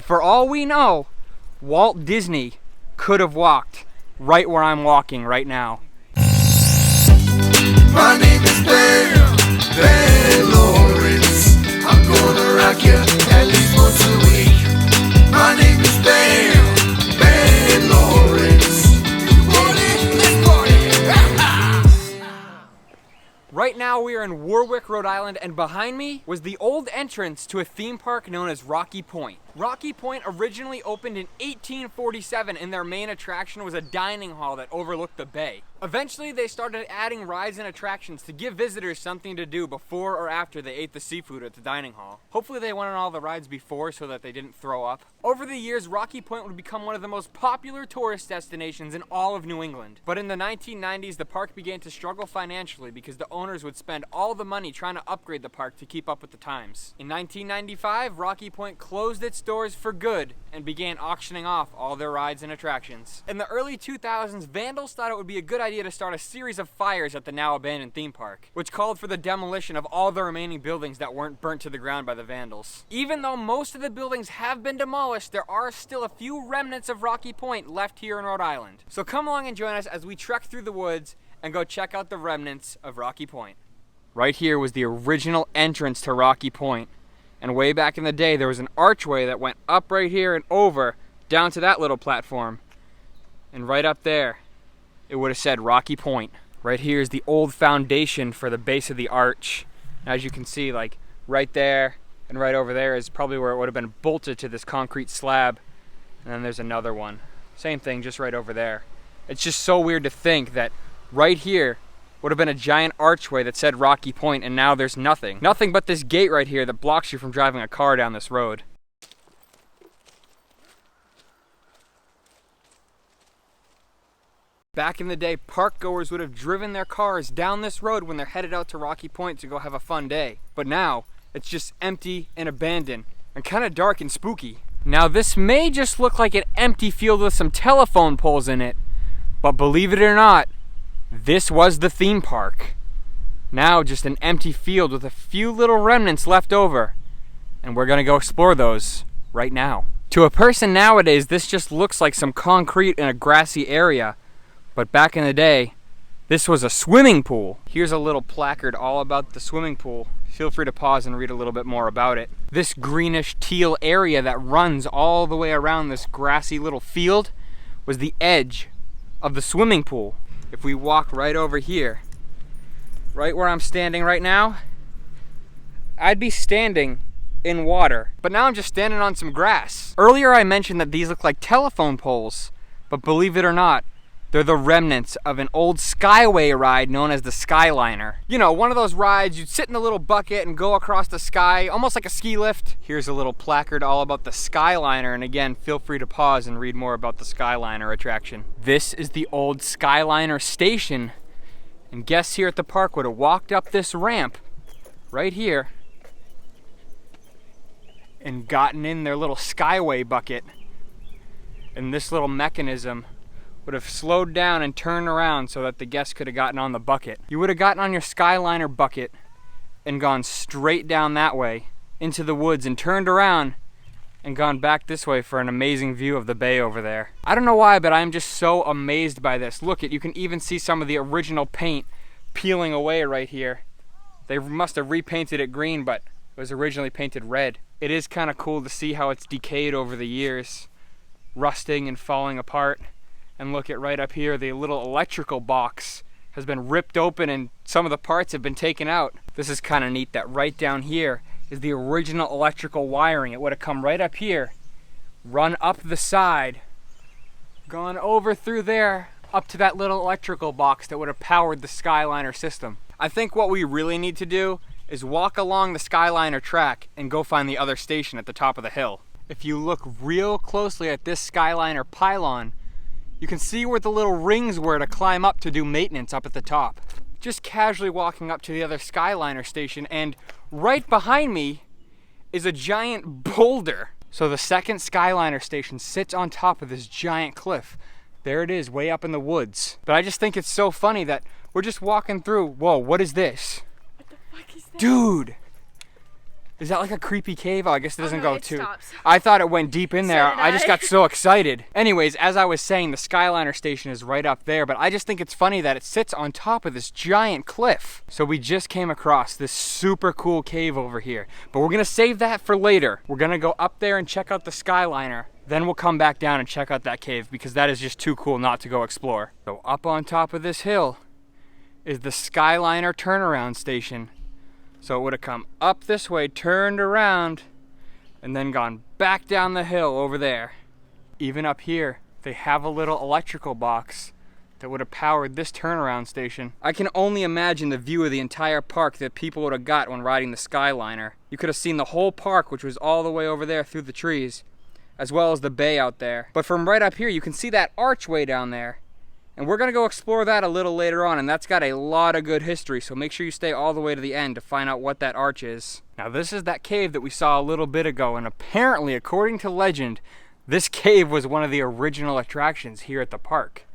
for all we know, Walt Disney could have walked right where I'm walking right now. My name is Ben Lawrence. I'm gonna rock you at least once a week. My name is Ben Lawrence. Let's party. Right now we are in Warwick, Rhode Island, and behind me was the old entrance to a theme park known as Rocky Point. Rocky Point originally opened in 1847 and their main attraction was a dining hall that overlooked the bay. Eventually they started adding rides and attractions to give visitors something to do before or after they ate the seafood at the dining hall. Hopefully they went on all the rides before so that they didn't throw up. Over the years, Rocky Point would become one of the most popular tourist destinations in all of New England. But in the 1990s, the park began to struggle financially because the owners would spend all the money trying to upgrade the park to keep up with the times. In 1995, Rocky Point closed its doors for good and began auctioning off all their rides and attractions. In the early 2000s, vandals thought it would be a good idea to start a series of fires at the now abandoned theme park, which called for the demolition of all the remaining buildings that weren't burnt to the ground by the vandals. Even though most of the buildings have been demolished, there are still a few remnants of Rocky Point left here in Rhode Island. So come along and join us as we trek through the woods and go check out the remnants of Rocky Point. Right here was the original entrance to Rocky Point. And way back in the day, there was an archway that went up right here and over down to that little platform. And right up there, it would have said Rocky Point. Right here is the old foundation for the base of the arch. And as you can see, like right there and right over there is probably where it would have been bolted to this concrete slab. And then there's another one. Same thing, just right over there. It's just so weird to think that right here would have been a giant archway that said Rocky Point, and now there's nothing. Nothing but this gate right here that blocks you from driving a car down this road. Back in the day, park goers would have driven their cars down this road when they're headed out to Rocky Point to go have a fun day. But now, it's just empty and abandoned, and kind of dark and spooky. Now this may just look like an empty field with some telephone poles in it, but believe it or not, this was the theme park. Now just an empty field with a few little remnants left over. And we're gonna go explore those right now. To a person nowadays, this just looks like some concrete in a grassy area. But back in the day, this was a swimming pool. Here's a little placard all about the swimming pool. Feel free to pause and read a little bit more about it. This greenish teal area that runs all the way around this grassy little field was the edge of the swimming pool. If we walk right over here, right where I'm standing right now, I'd be standing in water. But now I'm just standing on some grass. Earlier I mentioned that these look like telephone poles, but believe it or not, they're the remnants of an old Skyway ride known as the Skyliner. You know, one of those rides, you'd sit in a little bucket and go across the sky, almost like a ski lift. Here's a little placard all about the Skyliner, and again, feel free to pause and read more about the Skyliner attraction. This is the old Skyliner Station, and guests here at the park would have walked up this ramp right here and gotten in their little Skyway bucket, and this little mechanism would have slowed down and turned around so that the guests could have gotten on the bucket. You would have gotten on your Skyliner bucket and gone straight down that way into the woods and turned around and gone back this way for an amazing view of the bay over there. I don't know why, but I'm just so amazed by this. Look, you can even see some of the original paint peeling away right here. They must have repainted it green, but it was originally painted red. It is kind of cool to see how it's decayed over the years, rusting and falling apart. And look at right up here, the little electrical box has been ripped open and some of the parts have been taken out. This is kind of neat that right down here is the original electrical wiring. It would have come right up here, run up the side, gone over through there, up to that little electrical box that would have powered the Skyliner system. I think what we really need to do is walk along the Skyliner track and go find the other station at the top of the hill. If you look real closely at this Skyliner pylon, you can see where the little rings were to climb up to do maintenance up at the top. Just casually walking up to the other Skyliner station, and right behind me is a giant boulder. So the second Skyliner station sits on top of this giant cliff. There it is, way up in the woods. But I just think it's so funny that we're just walking through. Whoa, what is this? What the fuck is that? Dude, Is that like a creepy cave? Oh, I guess it doesn't no, go it too. stops. I thought it went deep in there. did I just I. got so excited. Anyways, as I was saying, the Skyliner Station is right up there, but I just think it's funny that it sits on top of this giant cliff. So we just came across this super cool cave over here, but we're gonna save that for later. We're gonna go up there and check out the Skyliner. Then we'll come back down and check out that cave because that is just too cool not to go explore. So up on top of this hill is the Skyliner turnaround station. So it would have come up this way, turned around, and then gone back down the hill over there. Even up here, they have a little electrical box that would have powered this turnaround station. I can only imagine the view of the entire park that people would have got when riding the Skyliner. You could have seen the whole park, which was all the way over there through the trees, as well as the bay out there. But from right up here, you can see that archway down there. And we're gonna go explore that a little later on, and that's got a lot of good history, so make sure you stay all the way to the end to find out what that arch is. Now this is that cave that we saw a little bit ago, and apparently, according to legend, this cave was one of the original attractions here at the park.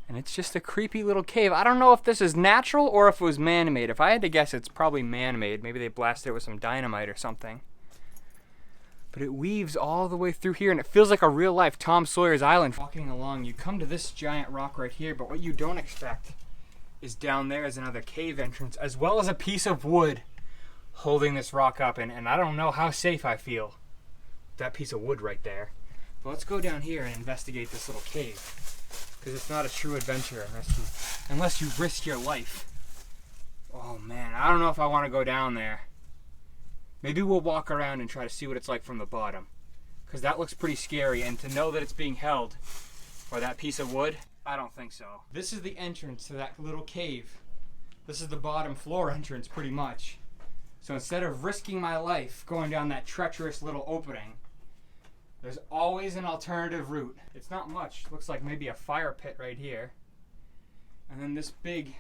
And it's just a creepy little cave. I don't know if this is natural or if it was man-made. If I had to guess, it's probably man-made. Maybe they blasted it with some dynamite or something. But it weaves all the way through here, and it feels like a real life Tom Sawyer's Island. Walking along, you come to this giant rock right here, but what you don't expect is down there is another cave entrance, as well as a piece of wood holding this rock up, and I don't know how safe I feel with that piece of wood right there. But let's go down here and investigate this little cave, because it's not a true adventure unless you risk your life. Oh man, I don't know if I want to go down there. Maybe we'll walk around and try to see what it's like from the bottom, because that looks pretty scary, and to know that it's being held by that piece of wood, I don't think so. This is the entrance to that little cave. This is the bottom floor entrance pretty much. So instead of risking my life going down that treacherous little opening, there's always an alternative route. It's not much. Looks like maybe a fire pit right here. And then this big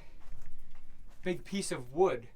piece of wood,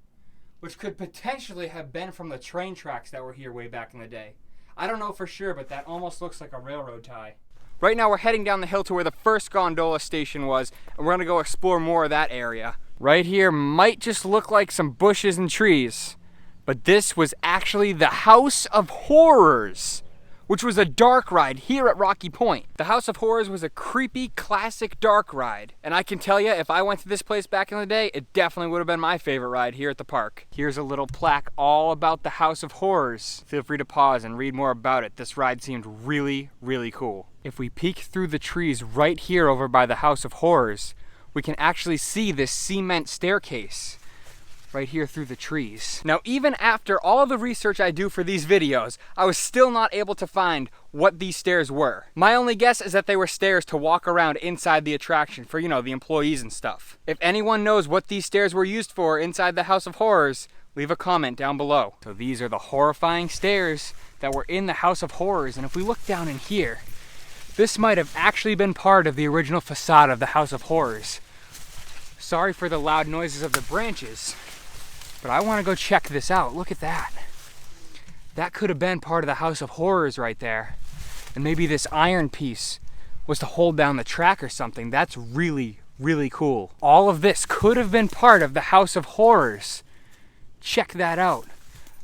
which could potentially have been from the train tracks that were here way back in the day. I don't know for sure, but that almost looks like a railroad tie. Right now we're heading down the hill to where the first gondola station was, and we're gonna go explore more of that area. Right here might just look like some bushes and trees, but this was actually the House of Horrors, which was a dark ride here at Rocky Point. The House of Horrors was a creepy, classic dark ride. And I can tell you, if I went to this place back in the day, it definitely would have been my favorite ride here at the park. Here's a little plaque all about the House of Horrors. Feel free to pause and read more about it. This ride seemed really, really cool. If we peek through the trees right here over by the House of Horrors, we can actually see this cement staircase right here through the trees. Now, even after all the research I do for these videos, I was still not able to find what these stairs were. My only guess is that they were stairs to walk around inside the attraction for, you know, the employees and stuff. If anyone knows what these stairs were used for inside the House of Horrors, leave a comment down below. So these are the horrifying stairs that were in the House of Horrors, and if we look down in here, this might have actually been part of the original facade of the House of Horrors. Sorry for the loud noises of the branches, but I want to go check this out. Look at that. That could have been part of the House of Horrors right there. And maybe this iron piece was to hold down the track or something. That's really, really cool. All of this could have been part of the House of Horrors. Check that out.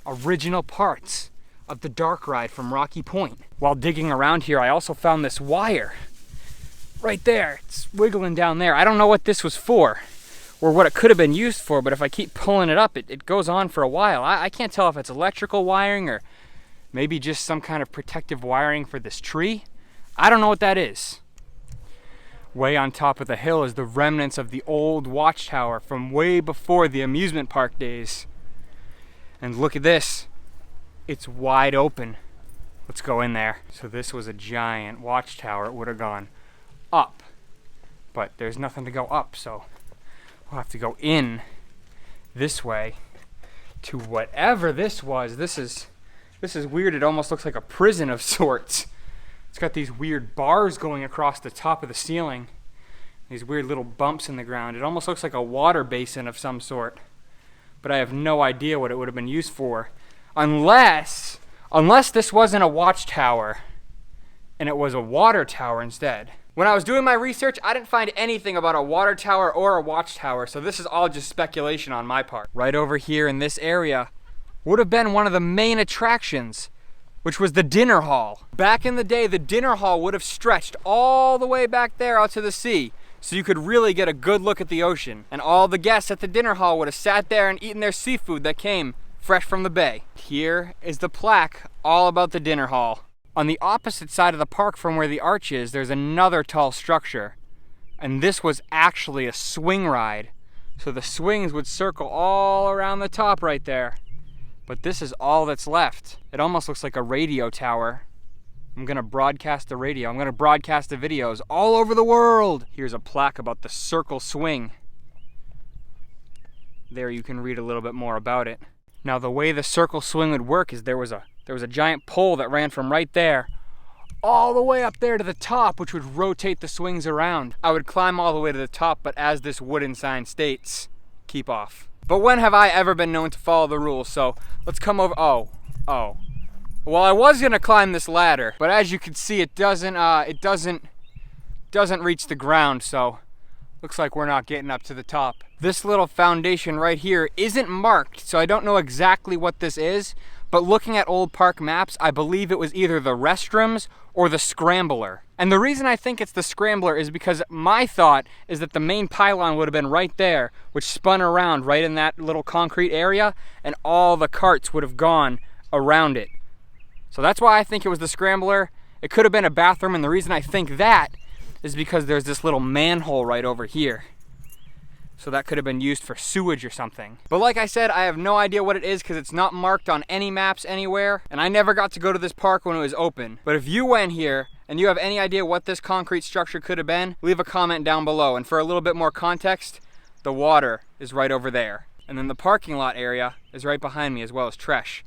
Original parts of the dark ride from Rocky Point. While digging around here, I also found this wire. Right there. It's wiggling down there. I don't know what this was for, or what it could have been used for, but if I keep pulling it up, it goes on for a while. I can't tell if it's electrical wiring or maybe just some kind of protective wiring for this tree. I don't know what that is. Way on top of the hill is the remnants of the old watchtower from way before the amusement park days. And look at this. It's wide open. Let's go in there. So this was a giant watchtower. It would have gone up, but there's nothing to go up, so we'll have to go in this way to whatever this was. This is weird. It almost looks like a prison of sorts. It's got these weird bars going across the top of the ceiling. These weird little bumps in the ground. It almost looks like a water basin of some sort. But I have no idea what it would have been used for. Unless this wasn't a watchtower and it was a water tower instead. When I was doing my research, I didn't find anything about a water tower or a watchtower, so this is all just speculation on my part. Right over here in this area would have been one of the main attractions, which was the dinner hall. Back in the day, the dinner hall would have stretched all the way back there out to the sea, so you could really get a good look at the ocean. And all the guests at the dinner hall would have sat there and eaten their seafood that came fresh from the bay. Here is the plaque all about the dinner hall. On the opposite side of the park from where the arch is, there's another tall structure. And this was actually a swing ride. So the swings would circle all around the top right there. But this is all that's left. It almost looks like a radio tower. I'm gonna broadcast the radio. I'm gonna broadcast the videos all over the world. Here's a plaque about the circle swing. There you can read a little bit more about it. Now the way the circle swing would work is there was a giant pole that ran from right there all the way up there to the top, which would rotate the swings around. I would climb all the way to the top, but as this wooden sign states, keep off. But when have I ever been known to follow the rules? So let's come over. Oh. Well, I was gonna climb this ladder, but as you can see, it doesn't reach the ground, so looks like we're not getting up to the top. This little foundation right here isn't marked, so I don't know exactly what this is, but looking at old park maps, I believe it was either the restrooms or the scrambler. And the reason I think it's the scrambler is because my thought is that the main pylon would have been right there, which spun around right in that little concrete area, and all the carts would have gone around it. So that's why I think it was the scrambler. It could have been a bathroom, and the reason I think that is because there's this little manhole right over here. So that could have been used for sewage or something. But like I said, I have no idea what it is because it's not marked on any maps anywhere, and I never got to go to this park when it was open. But if you went here and you have any idea what this concrete structure could have been, leave a comment down below. And for a little bit more context, the water is right over there. And then the parking lot area is right behind me, as well as Tresh,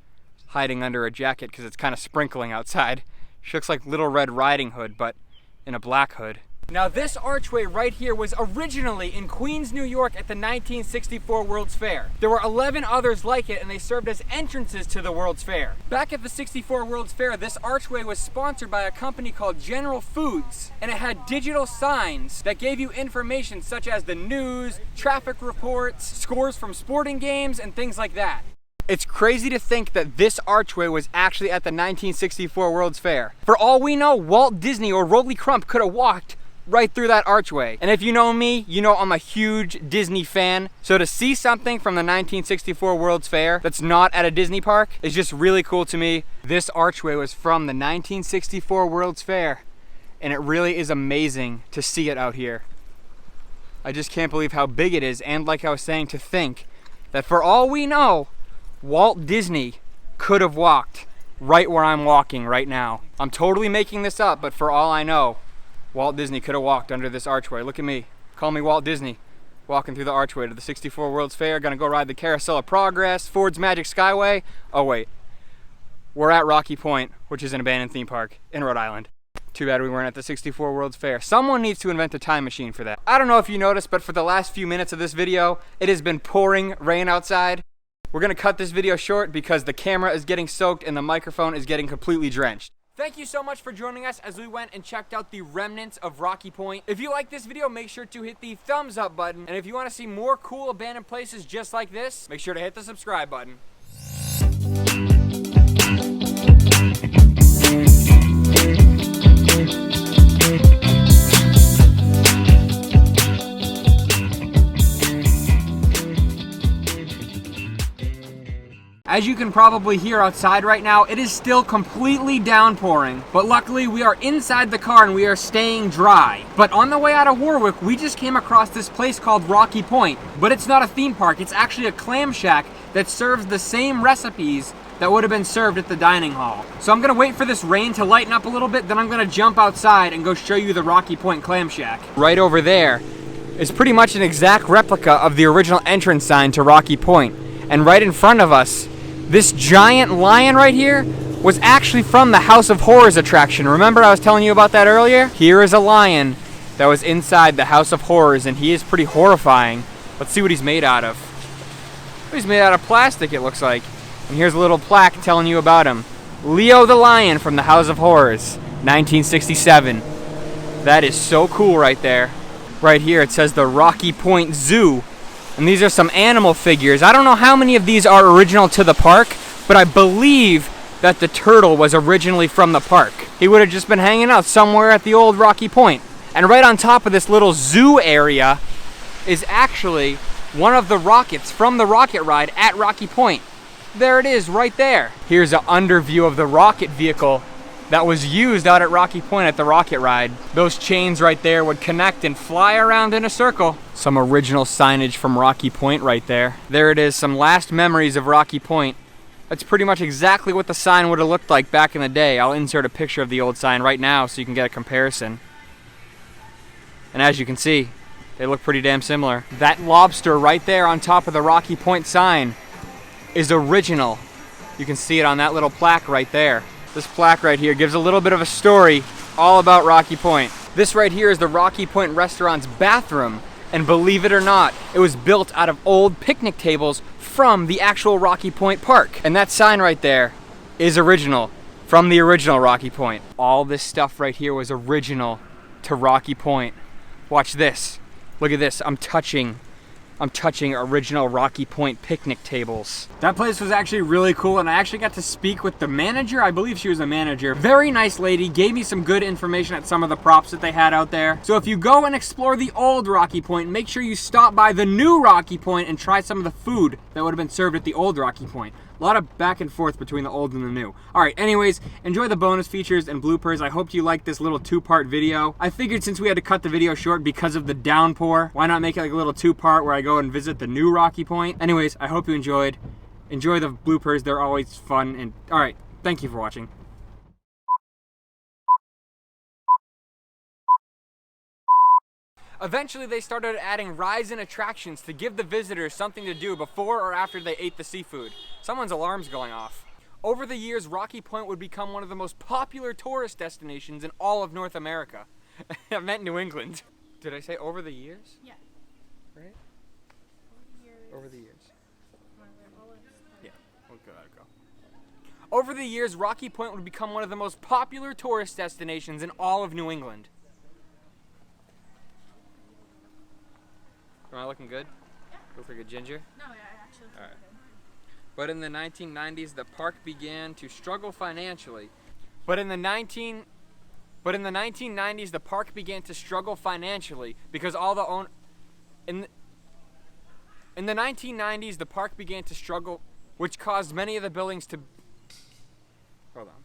hiding under a jacket because it's kind of sprinkling outside. She looks like Little Red Riding Hood, but in a black hood. Now this archway right here was originally in Queens, New York at the 1964 World's Fair. There were 11 others like it, and they served as entrances to the World's Fair. Back at the 64 World's Fair, this archway was sponsored by a company called General Foods, and it had digital signs that gave you information such as the news, traffic reports, scores from sporting games, and things like that. It's crazy to think that this archway was actually at the 1964 World's Fair. For all we know, Walt Disney or Rolly Crump could have walked right through that archway. And if you know me, you know I'm a huge Disney fan. So to see something from the 1964 World's Fair that's not at a Disney park is just really cool to me. This archway was from the 1964 World's Fair, and it really is amazing to see it out here. I just can't believe how big it is, and like I was saying, to think that for all we know, Walt Disney could have walked right where I'm walking right now. I'm totally making this up, but for all I know, Walt Disney could have walked under this archway. Look at me. Call me Walt Disney. Walking through the archway to the 64 World's Fair. Gonna go ride the Carousel of Progress, Ford's Magic Skyway. Oh wait, we're at Rocky Point, which is an abandoned theme park in Rhode Island. Too bad we weren't at the 64 World's Fair. Someone needs to invent a time machine for that. I don't know if you noticed, but for the last few minutes of this video, it has been pouring rain outside. We're gonna cut this video short because the camera is getting soaked and the microphone is getting completely drenched. Thank you so much for joining us as we went and checked out the remnants of Rocky Point. If you like this video, make sure to hit the thumbs up button. And if you want to see more cool abandoned places just like this, make sure to hit the subscribe button. As you can probably hear outside right now, it is still completely downpouring, but luckily we are inside the car and we are staying dry. But on the way out of Warwick, we just came across this place called Rocky Point, but it's not a theme park, it's actually a clam shack that serves the same recipes that would have been served at the dining hall. So I'm gonna wait for this rain to lighten up a little bit, then I'm gonna jump outside and go show you the Rocky Point clam shack. Right over there is pretty much an exact replica of the original entrance sign to Rocky Point. And right in front of us, this giant lion right here was actually from the House of Horrors attraction. Remember I was telling you about that earlier? Here is a lion that was inside the House of Horrors, and he is pretty horrifying. Let's see what he's made out of. He's made out of plastic, it looks like. And here's a little plaque telling you about him. Leo the Lion from the House of Horrors, 1967. That is so cool right there. Right here it says the Rocky Point Zoo. And these are some animal figures. I don't know how many of these are original to the park, but I believe that the turtle was originally from the park. He would have just been hanging out somewhere at the old Rocky Point. And right on top of this little zoo area is actually one of the rockets from the rocket ride at Rocky Point. There it is, right there. Here's an underview of the rocket vehicle that was used out at Rocky Point at the rocket ride. Those chains right there would connect and fly around in a circle. Some original signage from Rocky Point right there. There it is, some last memories of Rocky Point. That's pretty much exactly what the sign would have looked like back in the day. I'll insert a picture of the old sign right now so you can get a comparison. And as you can see, they look pretty damn similar. That lobster right there on top of the Rocky Point sign is original. You can see it on that little plaque right there. This plaque right here gives a little bit of a story all about Rocky Point. This right here is the Rocky Point restaurant's bathroom. And believe it or not, it was built out of old picnic tables from the actual Rocky Point Park. And that sign right there is original, from the original Rocky Point. All this stuff right here was original to Rocky Point. Watch this. Look at this. I'm touching original Rocky Point picnic tables. That place was actually really cool, and I actually got to speak with the manager. I believe she was a manager. Very nice lady, gave me some good information at some of the props that they had out there. So if you go and explore the old Rocky Point, make sure you stop by the new Rocky Point and try some of the food that would have been served at the old Rocky Point. A lot of back and forth between the old and the new. Alright, anyways, enjoy the bonus features and bloopers. I hope you liked this little two-part video. I figured since we had to cut the video short because of the downpour, why not make it like a little two-part where I go and visit the new Rocky Point? Anyways, I hope you enjoyed. Enjoy the bloopers, they're always fun. And alright, thank you for watching. Eventually, they started adding rides and attractions to give the visitors something to do before or after they ate the seafood. Someone's alarm's going off. Over the years, Rocky Point would become one of the most popular tourist destinations in all of North America. I meant New England. Did I say over the years? Yeah. Right? Over the years. Yeah, we'll go. Over the years, Rocky Point would become one of the most popular tourist destinations in all of New England. Am I looking good? Yeah. Look like a ginger? No, yeah, I actually look All right. good. But in the 1990s, the park began to struggle financially. But in the 1990s, the park began to struggle financially because all the in the 1990s, the park began to struggle, which caused many of the buildings to. Hold on.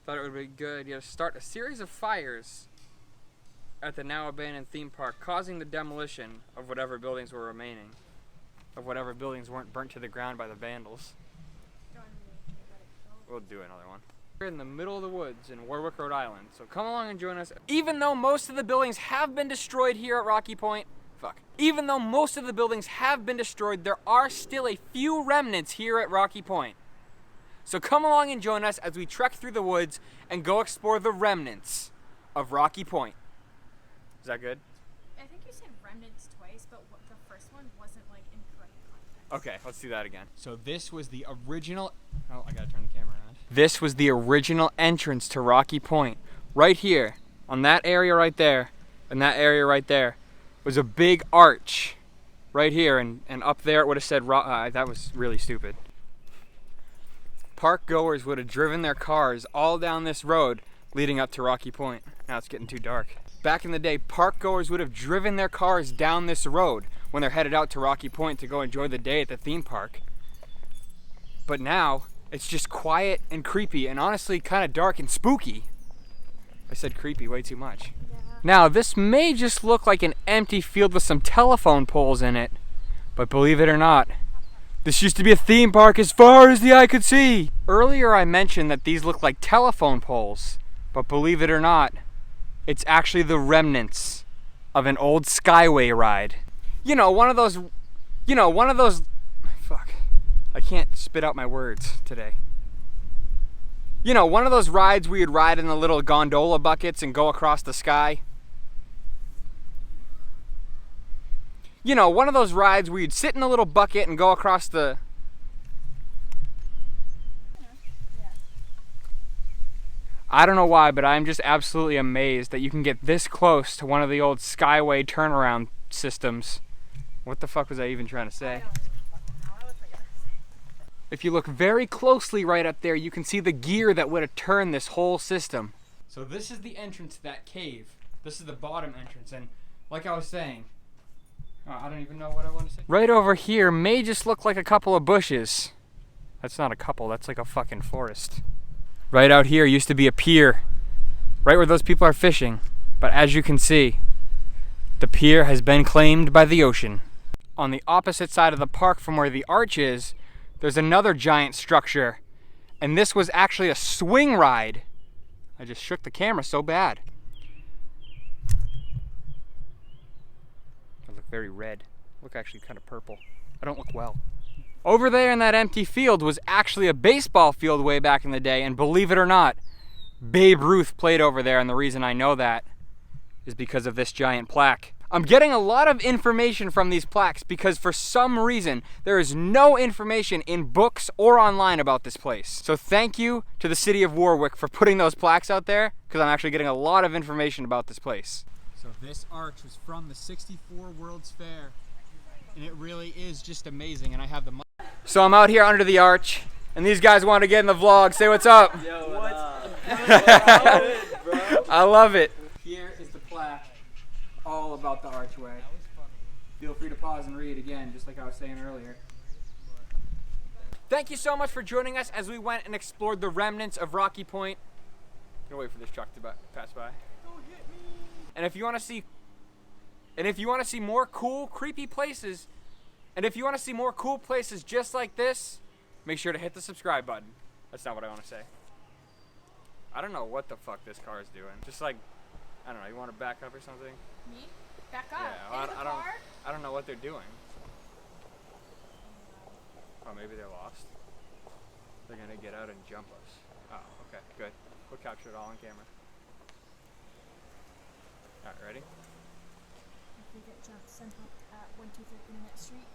Thought it would be good. You had to start a series of fires at the now abandoned theme park, causing the demolition of whatever buildings were remaining, of whatever buildings weren't burnt to the ground by the vandals. We'll do another one. We're in the middle of the woods in Warwick, Rhode Island, so come along and join us. Even though most of the buildings have been destroyed here at Rocky Point, even though most of the buildings have been destroyed, there are still a few remnants here at Rocky Point. So come along and join us as we trek through the woods and go explore the remnants of Rocky Point. Is that good? I think you said remnants twice, but the first one wasn't like in correct context. Okay, let's do that again. So this was the original. Oh, I gotta turn the camera around. This was the original entrance to Rocky Point. Right here, on that area right there, and that area right there, was a big arch. Right here, and up there it would have said, that was really stupid. Park goers would have driven their cars all down this road leading up to Rocky Point. Now it's getting too dark. Back in the day, park goers would have driven their cars down this road when they're headed out to Rocky Point to go enjoy the day at the theme park. But now, it's just quiet and creepy and honestly kind of dark and spooky. I said creepy way too much. Yeah. Now, this may just look like an empty field with some telephone poles in it, but believe it or not, this used to be a theme park as far as the eye could see. Earlier I mentioned that these look like telephone poles, but believe it or not, it's actually the remnants of an old Skyway ride. One of those, fuck, I can't spit out my words today. One of those rides where you'd ride in the little gondola buckets and go across the sky. One of those rides where you'd sit in a little bucket and go across the... I don't know why, but I'm just absolutely amazed that you can get this close to one of the old Skyway turnaround systems. What the fuck was I even trying to say? If you look very closely right up there, you can see the gear that would have turned this whole system. So this is the entrance to that cave. This is the bottom entrance, and like I was saying, I don't even know what I want to say. Right over here may just look like a couple of bushes. That's not a couple, that's like a fucking forest. Right out here used to be a pier, right where those people are fishing. But as you can see, the pier has been claimed by the ocean. On the opposite side of the park from where the arch is, there's another giant structure. And this was actually a swing ride. I just shook the camera so bad. I look very red. I look actually kind of purple. I don't look well. Over there in that empty field was actually a baseball field way back in the day, and believe it or not, Babe Ruth played over there, and the reason I know that is because of this giant plaque. I'm getting a lot of information from these plaques because for some reason there is no information in books or online about this place. So thank you to the city of Warwick for putting those plaques out there, because I'm actually getting a lot of information about this place. So this arch was from the '64 World's Fair, and it really is just amazing, and I have the money. So I'm out here under the arch, and these guys want to get in the vlog. Say what's up. Yo, what up? I love it. Here is the plaque, all about the archway. Feel free to pause and read again, just like I was saying earlier. Thank you so much for joining us as we went and explored the remnants of Rocky Point. I'm gonna wait for this truck to pass by. And if you want to see more cool, creepy places, and if you want to see more cool places just like this, make sure to hit the subscribe button. That's not what I want to say. I don't know what the fuck this car is doing. Just like, I don't know, you want to back up or something? Me? Back up. Yeah, Into the car? I don't know what they're doing. Oh, maybe they're lost. They're gonna get out and jump us. Oh, okay, good. We'll capture it all on camera. Alright, ready? If we get jumped, sent up at 123 Minute Street.